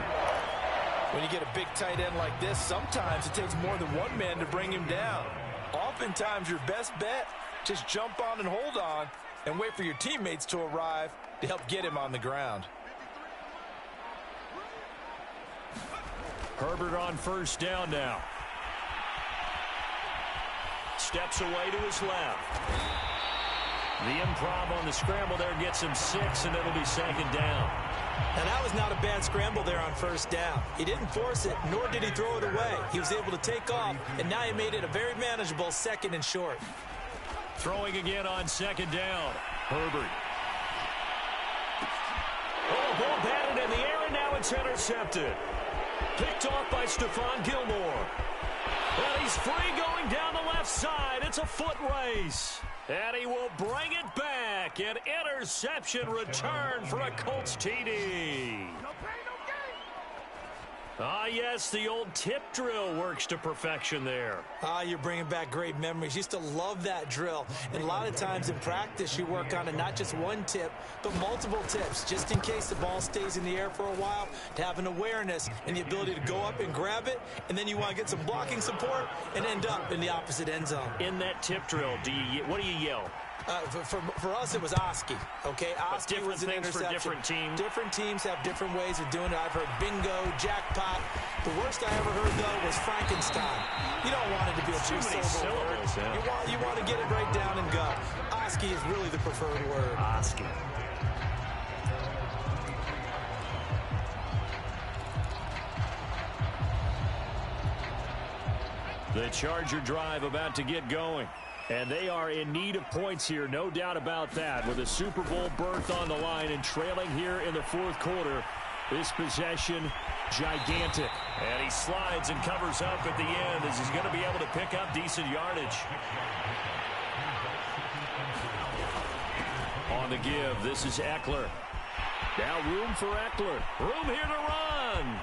When you get a big tight end like this, sometimes it takes more than one man to bring him down. Oftentimes, your best bet, just jump on and hold on and wait for your teammates to arrive to help get him on the ground. Herbert on first down now. Steps away to his left. The improv on the scramble there gets him 6, and it'll be 2nd down. Now, that was not a bad scramble there on first down. He didn't force it, nor did he throw it away. He was able to take off, and now he made it a very manageable 2nd and short. Throwing again on 2nd down. Herbert. Oh, ball batted in the air, and now it's intercepted. Picked off by Stephon Gilmore. And he's free going down the left side. It's a foot race. And he will bring it back. An interception return for a Colts TD. Ah, yes, the old tip drill works to perfection there. Ah, you're bringing back great memories. Used to love that drill. And a lot of times in practice, you work on it, not just one tip, but multiple tips, just in case the ball stays in the air for a while, to have an awareness and the ability to go up and grab it, and then you want to get some blocking support and end up in the opposite end zone. In that tip drill, what do you yell? For us, it was Oski. Okay, Oski was an interception. For different teams. Different teams have different ways of doing it. I've heard bingo, jackpot. The worst I ever heard, though, was Frankenstein. You don't want it to be a two-syllable word. Yeah. You want to get it right down and go. Oski is really the preferred word. Oski. The Charger drive about to get going. And they are in need of points here, no doubt about that, with a Super Bowl berth on the line and trailing here in the fourth quarter. This possession, gigantic. And he slides and covers up at the end as he's going to be able to pick up decent yardage. On the give, this is Eckler. Now room for Eckler. Room here to run.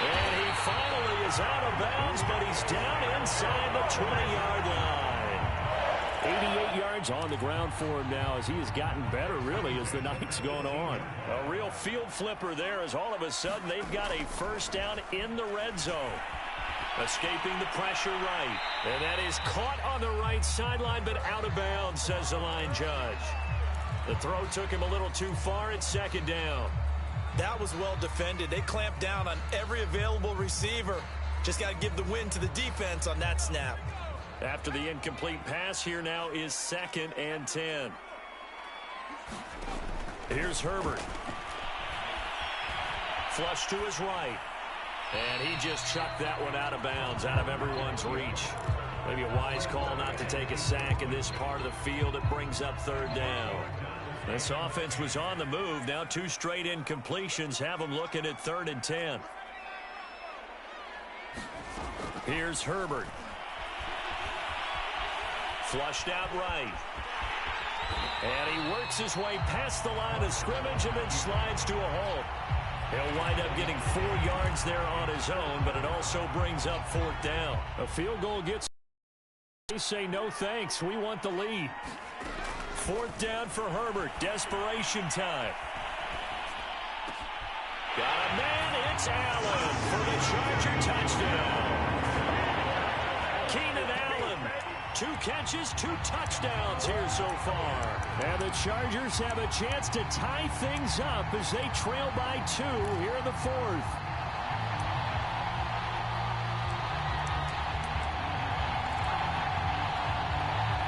And he finally is out of bounds, but he's down inside the 20-yard line. 88 yards on the ground for him now as he has gotten better, really, as the night's gone on. A real field flipper there as all of a sudden they've got a first down in the red zone. Escaping the pressure right. And that is caught on the right sideline, but out of bounds, says the line judge. The throw took him a little too far at 2nd down. That was well defended. They clamped down on every available receiver. Just got to give the win to the defense on that snap. After the incomplete pass, here now is 2nd and 10. Here's Herbert. Flush to his right. And he just chucked that one out of bounds, out of everyone's reach. Maybe a wise call not to take a sack in this part of the field. It brings up 3rd down. This offense was on the move. Now 2 straight incompletions have them looking at 3rd and 10. Here's Herbert. Flushed out right. And he works his way past the line of scrimmage and then slides to a halt. He'll wind up getting 4 yards there on his own, but it also brings up 4th down. A field goal gets... They say no thanks. We want the lead. 4th down for Herbert. Desperation time. Got a man. It's Allen for the Charger touchdown. Keenan Allen. 2 catches, 2 touchdowns here so far. And the Chargers have a chance to tie things up as they trail by 2 here in the 4th.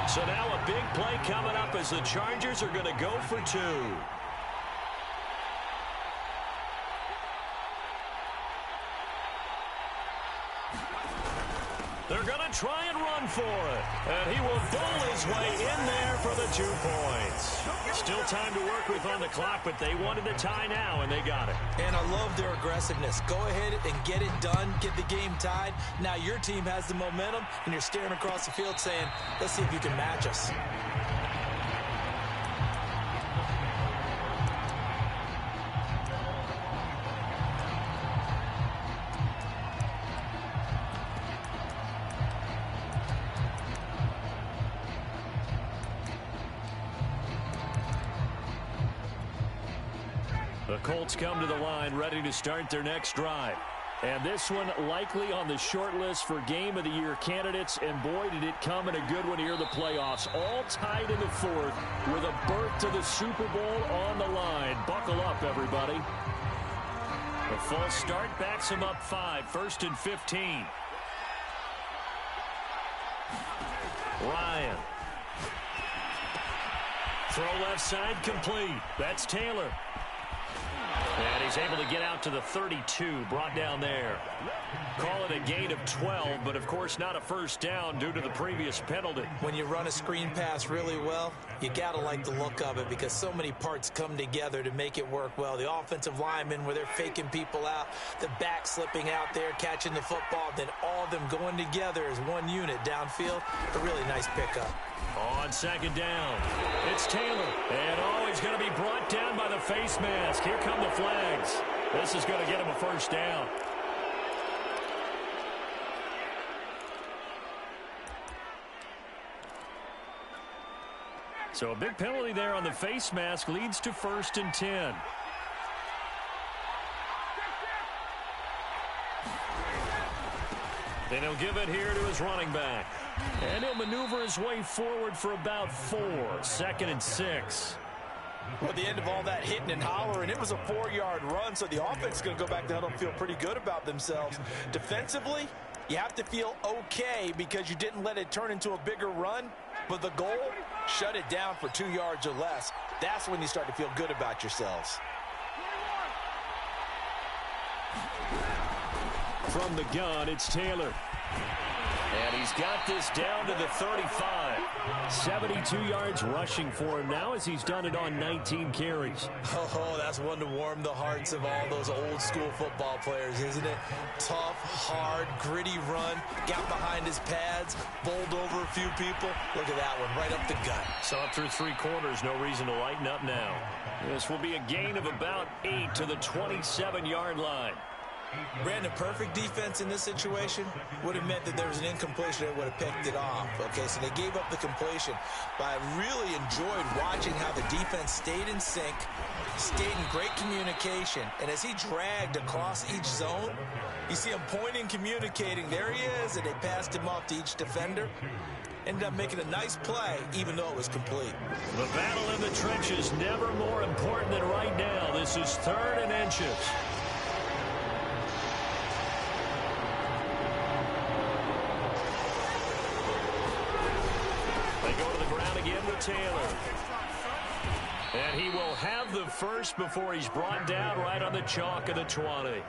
So now a big play coming up as the Chargers are going to go for 2. They're going to try and run for it. And he will bowl his way in there for the 2 points. Still time to work with on the clock, but they wanted the tie now, and they got it. And I love their aggressiveness. Go ahead and get it done, get the game tied. Now your team has the momentum, and you're staring across the field saying, let's see if you can match us. The Colts come to the line ready to start their next drive. And this one likely on the short list for Game of the Year candidates. And boy, did it come in a good one here in the playoffs. All tied in the 4th with a berth to the Super Bowl on the line. Buckle up, everybody. The false start backs him up 5. 1st and 15. Ryan. Throw left side complete. That's Taylor. And he's able to get out to the 32, brought down there. Call it a gain of 12, but of course not a first down due to the previous penalty. When you run a screen pass really well, you got to like the look of it because so many parts come together to make it work well. The offensive linemen where they're faking people out, the back slipping out there, catching the football, then all of them going together as one unit downfield. A really nice pickup. On 2nd down, it's Taylor. And he's going to be brought down by the face mask. Here come the flags. This is going to get him a first down. So a big penalty there on the face mask leads to 1st and 10. Then he'll give it here to his running back. And he'll maneuver his way forward for about 4. 2nd and 6. Well, at the end of all that hitting and hollering, it was a 4-yard run, so the offense is going to go back to huddle and feel pretty good about themselves. Defensively, you have to feel okay because you didn't let it turn into a bigger run, but the goal, shut it down for 2 yards or less. That's when you start to feel good about yourselves. From the gun, it's Taylor. And he's got this down to the 35. 72 yards rushing for him now as he's done it on 19 carries. Oh, that's one to warm the hearts of all those old school football players, isn't it? Tough, hard, gritty run. Got behind his pads, bowled over a few people. Look at that one, right up the gut. Saw it through 3 quarters. No reason to lighten up now. This will be a gain of about 8 to the 27-yard line. Brandon, perfect defense in this situation would have meant that there was an incompletion that would have picked it off. Okay, so they gave up the completion. But I really enjoyed watching how the defense stayed in sync, stayed in great communication. And as he dragged across each zone, you see him pointing, communicating. There he is, and they passed him off to each defender. Ended up making a nice play, even though it was complete. The battle in the trenches never more important than right now. This is 3rd and inches. Taylor. And he will have the first before he's brought down right on the chalk of the 20.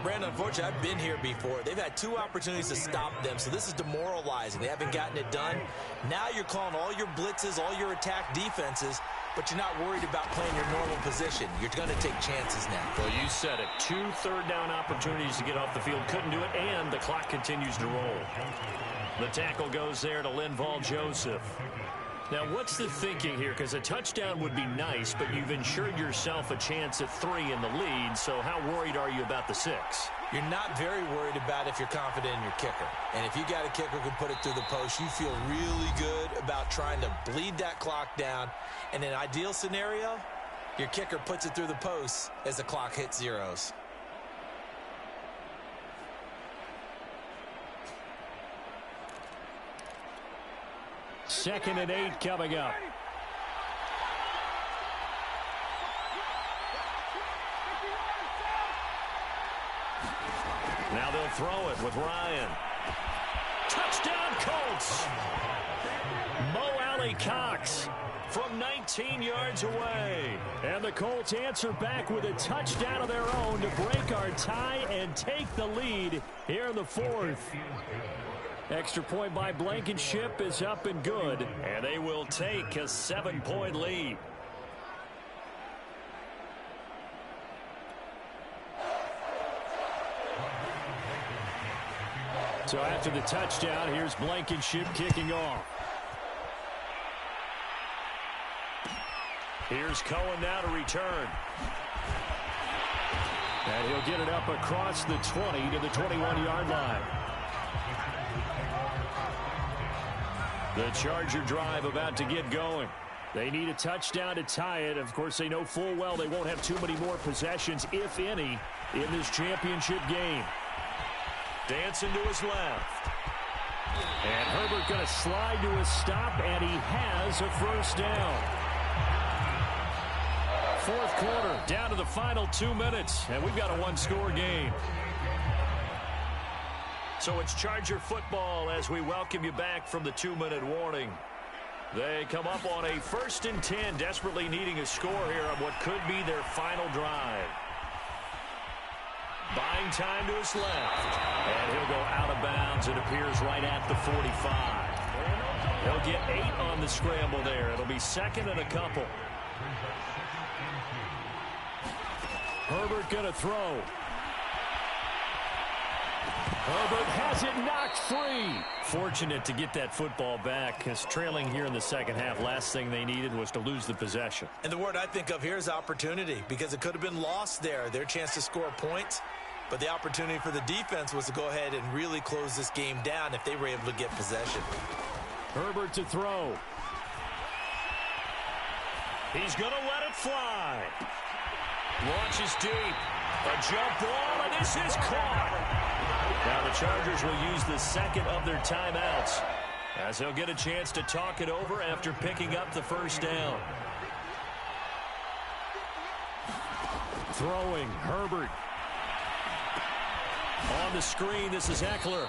Brandon, unfortunately, I've been here before. They've had 2 opportunities to stop them, so this is demoralizing. They haven't gotten it done. Now you're calling all your blitzes, all your attack defenses, but you're not worried about playing your normal position. You're going to take chances now. Well, you said it. 2 third-down opportunities to get off the field. Couldn't do it, and the clock continues to roll. The tackle goes there to Linval Joseph. Now, what's the thinking here? Because a touchdown would be nice, but you've ensured yourself a chance at 3 in the lead, so how worried are you about the 6? You're not very worried about if you're confident in your kicker. And if you got a kicker who can put it through the post, you feel really good about trying to bleed that clock down. In an ideal scenario, your kicker puts it through the post as the clock hits zeros. Second and 8 coming up. Now they'll throw it with Ryan. Touchdown Colts! Mo Alley-Cox from 19 yards away. And the Colts answer back with a touchdown of their own to break our tie and take the lead here in the 4th. Extra point by Blankenship is up and good. And they will take a 7-point lead. So after the touchdown, here's Blankenship kicking off. Here's Cohen now to return. And he'll get it up across the 20 to the 21-yard line. The Charger drive about to get going. They need a touchdown to tie it. Of course, they know full well they won't have too many more possessions, if any, in this championship game. Dancing to his left. And Herbert going to slide to a stop, and he has a first down. 4th quarter, down to the final 2 minutes, and we've got a 1-score game. So it's Charger football as we welcome you back from the 2-minute warning. They come up on a 1st and 10, desperately needing a score here on what could be their final drive. Buying time to his left. And he'll go out of bounds. It appears right at the 45. He'll get 8 on the scramble there. It'll be 2nd and a couple. Herbert going to throw. Herbert has it knocked free. Fortunate to get that football back, because trailing here in the second half, last thing they needed was to lose the possession. And the word I think of here is opportunity, because it could have been lost there, their chance to score points. But the opportunity for the defense was to go ahead and really close this game down if they were able to get possession. Herbert to throw. He's going to let it fly. Launches deep. A jump ball, and this is caught. Now the Chargers will use the 2nd of their timeouts as they'll get a chance to talk it over after picking up the first down. Throwing, Herbert. On the screen, this is Eckler.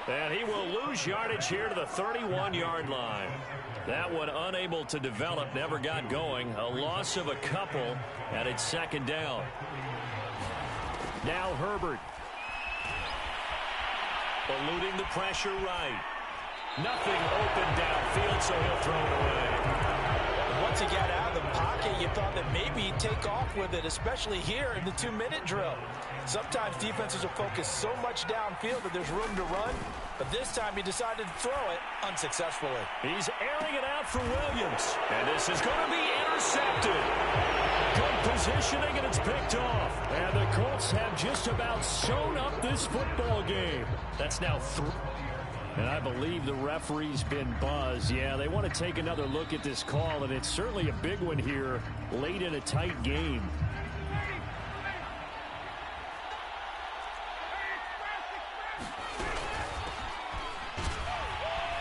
And he will lose yardage here to the 31-yard line. That one unable to develop, never got going. A loss of a couple, and it's 2nd down. Now Herbert. Eluding the pressure right. Nothing open downfield, so he'll throw it away. Once he got out of the pocket, you thought that maybe he'd take off with it, especially here in the 2-minute drill. Sometimes defenses are focused so much downfield that there's room to run, but this time he decided to throw it unsuccessfully. He's airing it out for Williams, and this is going to be intercepted. Good positioning, and it's picked off. And the Colts have just about sewn up this football game. That's now 3. And I believe the referee's been buzzed. Yeah, they want to take another look at this call, and it's certainly a big one here late in a tight game.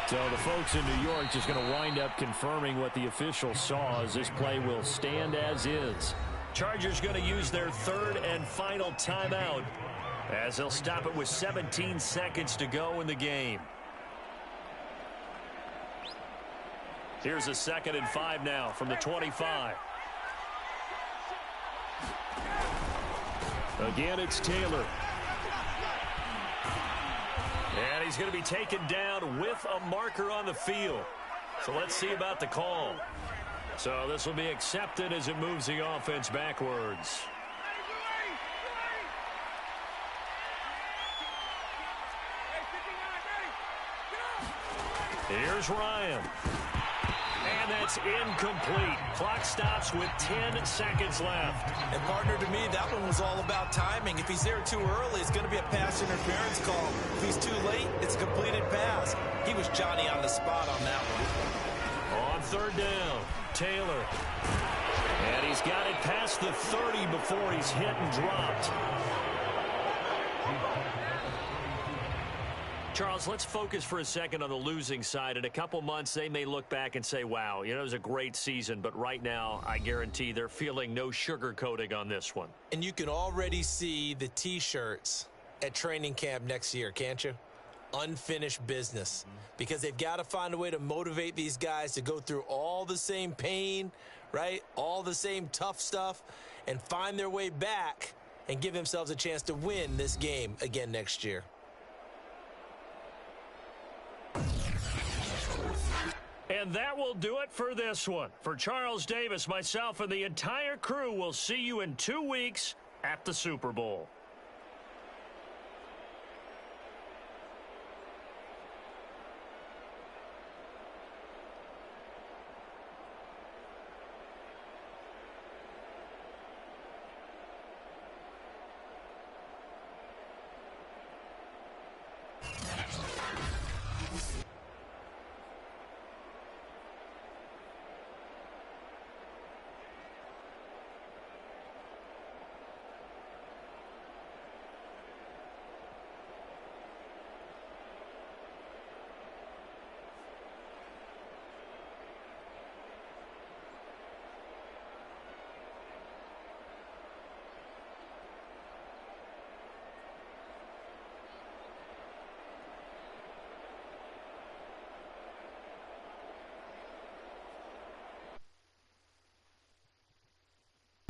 So the folks in New York just going to wind up confirming what the official saw, as this play will stand as is. Chargers going to use their 3rd and final timeout as they'll stop it with 17 seconds to go in the game. Here's a 2nd and 5 now from the 25. Again, it's Taylor. And he's going to be taken down with a marker on the field. So let's see about the call. So this will be accepted as it moves the offense backwards. Here's Ryan. And that's incomplete. Clock stops with 10 seconds left. And, partner, to me, that one was all about timing. If he's there too early, it's going to be a pass interference call. If he's too late, it's a completed pass. He was Johnny on the spot on that one. On third down, Taylor. And he's got it past the 30 before he's hit and dropped. Charles, let's focus for a second on the losing side. In a couple months, they may look back and say, wow, it was a great season. But right now, I guarantee they're feeling no sugarcoating on this one. And you can already see the T-shirts at training camp next year, can't you? Unfinished business. Because they've got to find a way to motivate these guys to go through all the same pain, right? All the same tough stuff, and find their way back and give themselves a chance to win this game again next year. And that will do it for this one. For Charles Davis, myself, and the entire crew, we'll see you in 2 weeks at the Super Bowl.